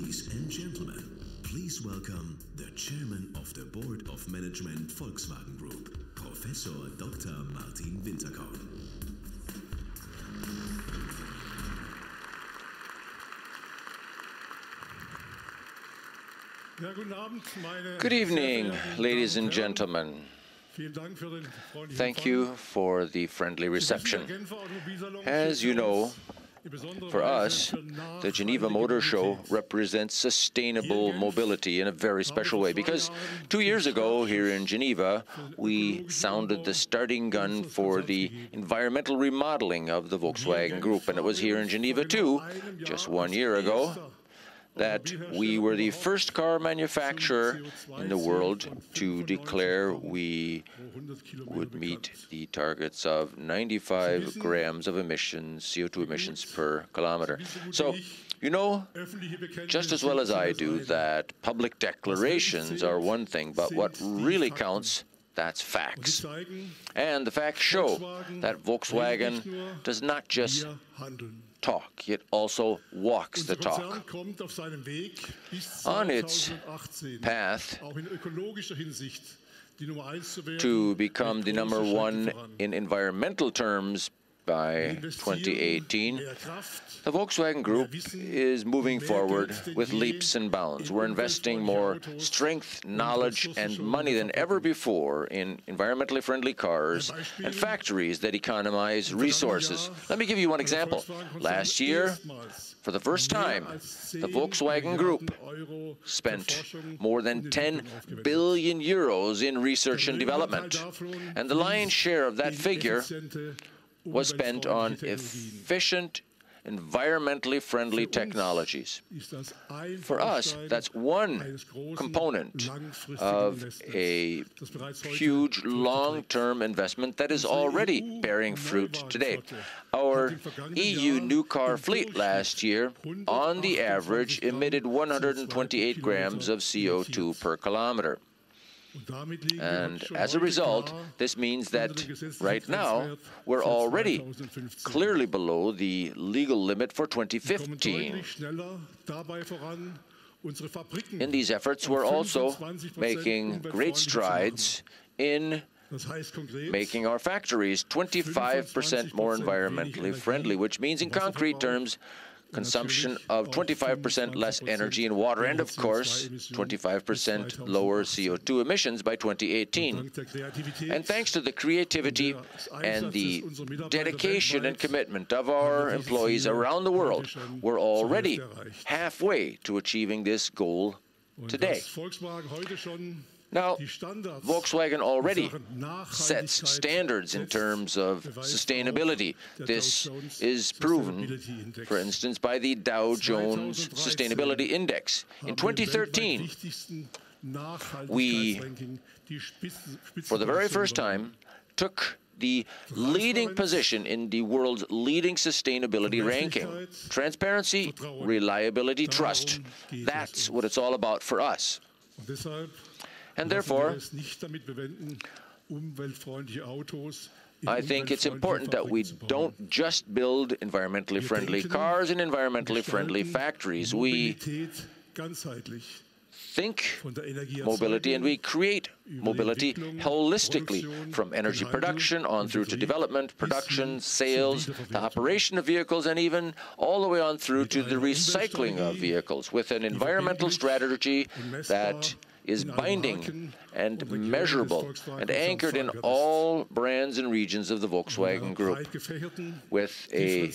Ladies and gentlemen, please welcome the Chairman of the Board of Management Volkswagen Group, Professor Dr. Martin Winterkorn. Good evening, ladies and gentlemen. Thank you for the friendly reception. As you know, for us, the Geneva Motor Show represents sustainable mobility in a very special way, because 2 years ago here in Geneva, we sounded the starting gun for the environmental remodeling of the Volkswagen Group. And it was here in Geneva too, just 1 year ago, that we were the first car manufacturer in the world to declare we would meet the targets of 95 grams of emissions, CO2 emissions per kilometer. So, you know just as well as I do that public declarations are one thing, but what really counts, that's facts. And the facts show that Volkswagen does not just talk, it also walks the talk. On its path to become the #1 in environmental terms by 2018, the Volkswagen Group is moving forward with leaps and bounds. We're investing more strength, knowledge, and money than ever before in environmentally friendly cars and factories that economize resources. Let me give you one example. Last year, for the first time, the Volkswagen Group spent more than 10 billion euros in research and development. And the lion's share of that figure was spent on efficient, environmentally friendly technologies. For us, that's one component of a huge long-term investment that is already bearing fruit today. Our EU new car fleet last year, on the average, emitted 128 grams of CO2 per kilometer. And as a result, this means that right now we're already clearly below the legal limit for 2015. In these efforts, we're also making great strides in making our factories 25% more environmentally friendly, which means in concrete terms, consumption of 25% less energy and water, and of course, 25% lower CO2 emissions by 2018. And thanks to the creativity and the dedication and commitment of our employees around the world, we're already halfway to achieving this goal today. Now, Volkswagen already sets standards in terms of sustainability. This is proven, for instance, by the Dow Jones Sustainability Index. In 2013, we, for the very first time, took the leading position in the world's leading sustainability ranking. Transparency, reliability, trust. That's what it's all about for us. And therefore, I think it's important that we don't just build environmentally friendly cars and environmentally friendly factories. We think mobility and we create mobility holistically, from energy production on through to development, production, sales, the operation of vehicles, and even all the way on through to the recycling of vehicles, with an environmental strategy that is binding and measurable and anchored in all brands and regions of the Volkswagen Group, with a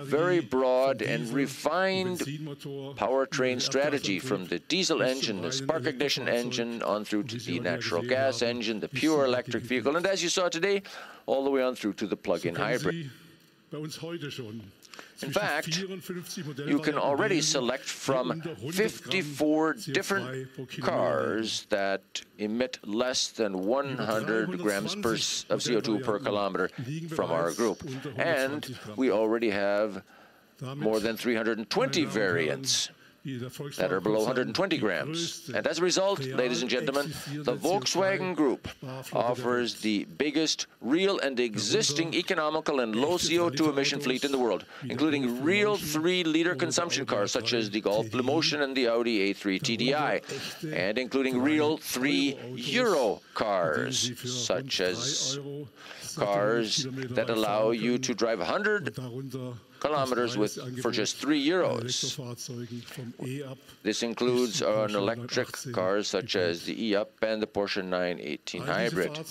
very broad and refined powertrain strategy, from the diesel engine, the spark ignition engine, on through to the natural gas engine, the pure electric vehicle, and as you saw today, all the way on through to the plug-in hybrid. In fact, you can already select from 54 different cars that emit less than 100 grams of CO2 per kilometer from our group. And we already have more than 320 variants. that are below 120 grams. And as a result, ladies and gentlemen, the Volkswagen Group offers the biggest real and existing economical and low CO2 emission fleet in the world, including real 3-liter consumption cars such as the Golf Blue Motion and the Audi A3 TDI, and including real 3-euro cars, such as cars that allow you to drive 100 kilometers for just 3 euros. This includes an electric cars such as the e-up and the Porsche 918 Hybrid.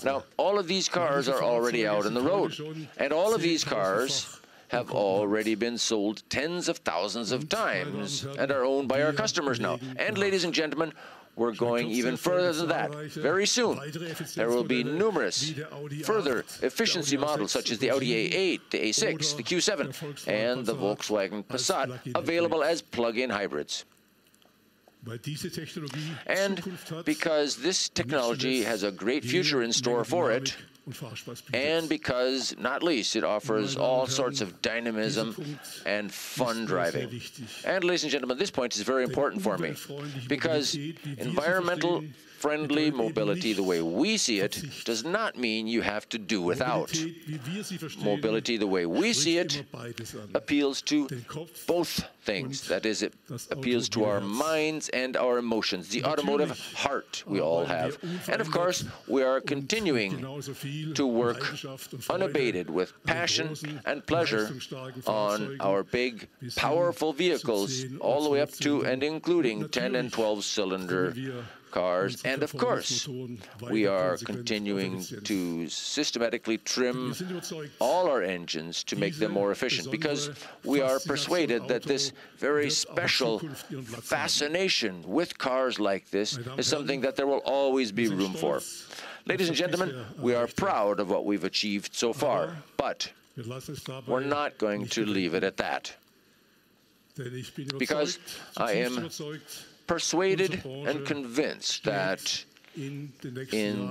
Now, all of these cars are already out on the road, and all of these cars have already been sold tens of thousands of times and are owned by our customers now. And ladies and gentlemen, we're going even further than that. Very soon, there will be numerous further efficiency models such as the Audi A8, the A6, the Q7, and the Volkswagen Passat available as plug-in hybrids. And because this technology has a great future in store for it, and because, not least, it offers all sorts of dynamism and fun driving. And, ladies and gentlemen, this point is very important for me, because environmental friendly mobility, the way we see it, does not mean you have to do without. Mobility, the way we see it, appeals to both things. That is, it appeals to our minds and our emotions, the automotive heart we all have. And of course, we are continuing to work unabated with passion and pleasure on our big, powerful vehicles, all the way up to and including 10 and 12-cylinder cars. And of course, we are continuing to systematically trim all our engines to make them more efficient, because we are persuaded that this very special fascination with cars like this is something that there will always be room for. Ladies and gentlemen, we are proud of what we've achieved so far, but we're not going to leave it at that, because I am persuaded and convinced that in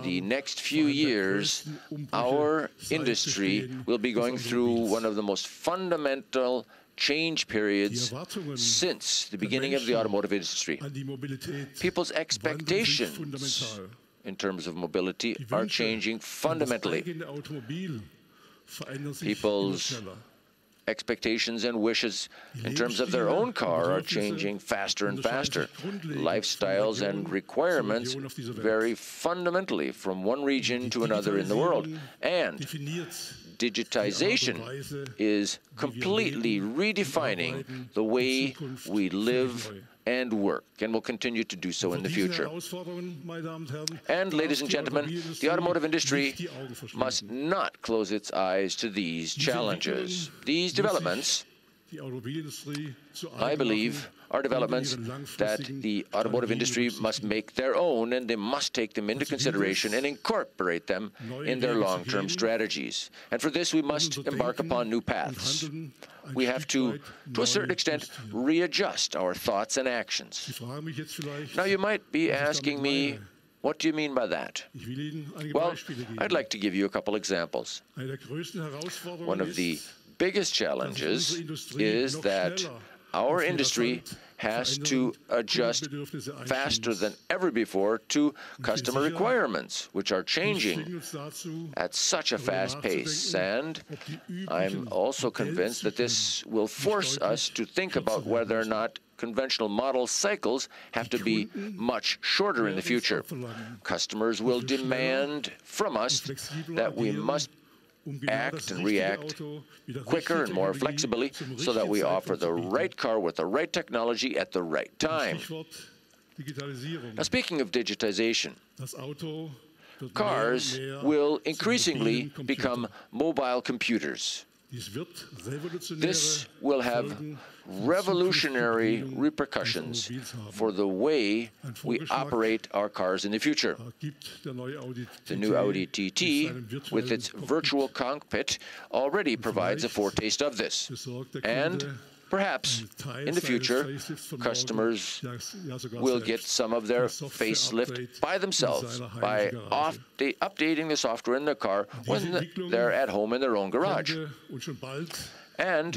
the next few years, our industry will be going through one of the most fundamental change periods since the beginning of the automotive industry. People's expectations in terms of mobility are changing fundamentally. People's expectations and wishes in terms of their own car are changing faster and faster. Lifestyles and requirements vary fundamentally from one region to another in the world. And digitization is completely redefining the way we live and work, and will continue to do so in the future. And, ladies and gentlemen, the automotive industry must not close its eyes to these challenges. These developments, I believe, are developments that the automotive industry must make their own, and they must take them into consideration and incorporate them in their long-term strategies. And for this, we must embark upon new paths. We have to a certain extent, readjust our thoughts and actions. Now, you might be asking me, what do you mean by that? Well, I'd like to give you a couple examples. One of the biggest challenges is that our industry has to adjust faster than ever before to customer requirements, which are changing at such a fast pace. And I'm also convinced that this will force us to think about whether or not conventional model cycles have to be much shorter in the future. Customers will demand from us that we must act and react quicker and more flexibly so that we offer the right car with the right technology at the right time. Now, speaking of digitization, cars will increasingly become mobile computers. This will have revolutionary repercussions for the way we operate our cars in the future. The new Audi TT, with its virtual cockpit, already provides a foretaste of this. And perhaps in the future, customers will get some of their facelift by themselves by updating the software in their car when they're at home in their own garage. And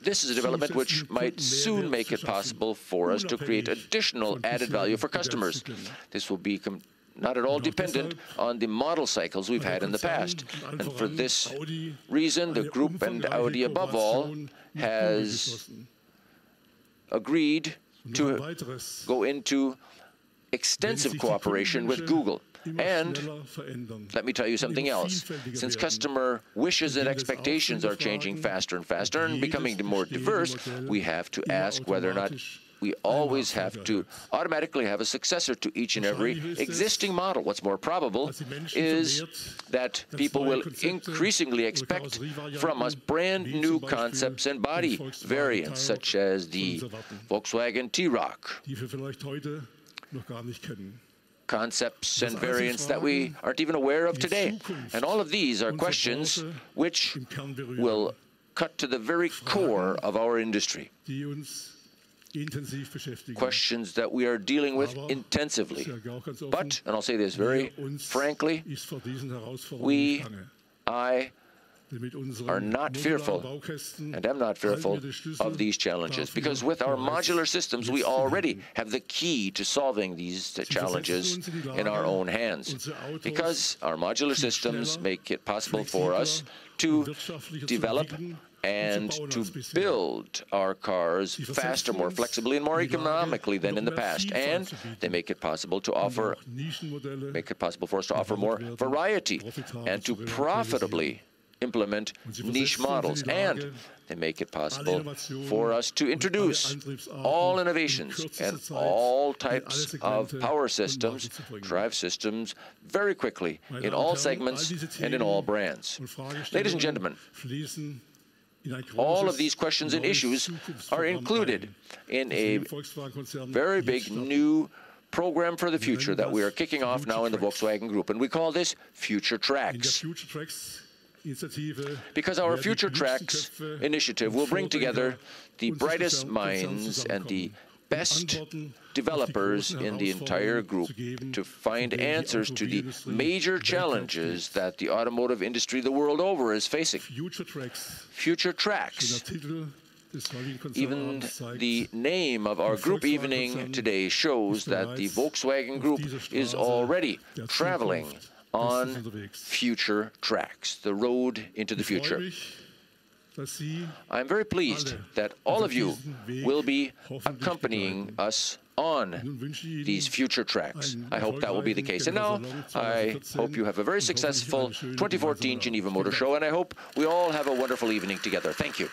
this is a development which might soon make it possible for us to create additional added value for customers. This will be not at all dependent on the model cycles we've had in the past. And for this reason, the group and Audi above all has agreed to go into extensive cooperation with Google. And let me tell you something else. Since customer wishes and expectations are changing faster and faster and becoming more diverse, we have to ask whether or not we always have to automatically have a successor to each and every existing model. What's more probable is that people will increasingly expect from us brand new concepts and body variants, such as the Volkswagen T-Roc. Concepts and variants that we aren't even aware of today. And all of these are questions which will cut to the very core of our industry. Questions that we are dealing with intensively. But, and I'll say this very frankly, I are not fearful, and am not fearful of these challenges, because with our modular systems, we already have the key to solving these challenges in our own hands, because our modular systems make it possible for us to develop and to build our cars faster, more flexibly, and more economically than in the past. And they make it possible to offer, for us to offer more variety and to profitably implement niche models, and they make it possible for us to introduce all innovations and all types of power systems, drive systems, very quickly in all segments and in all brands. Ladies and gentlemen, all of these questions and issues are included in a very big new program for the future that we are kicking off now in the Volkswagen Group, and we call this Future Tracks. Because our Future Tracks initiative will bring together the brightest minds and the best developers in the entire group to find answers to the major challenges that the automotive industry the world over is facing. Future Tracks. Even the name of our group evening today shows that the Volkswagen Group is already traveling on future tracks, the road into the future. I'm very pleased that all of you will be accompanying us on these future tracks. I hope that will be the case. And now, I hope you have a very successful 2014 Geneva Motor Show, and I hope we all have a wonderful evening together. Thank you.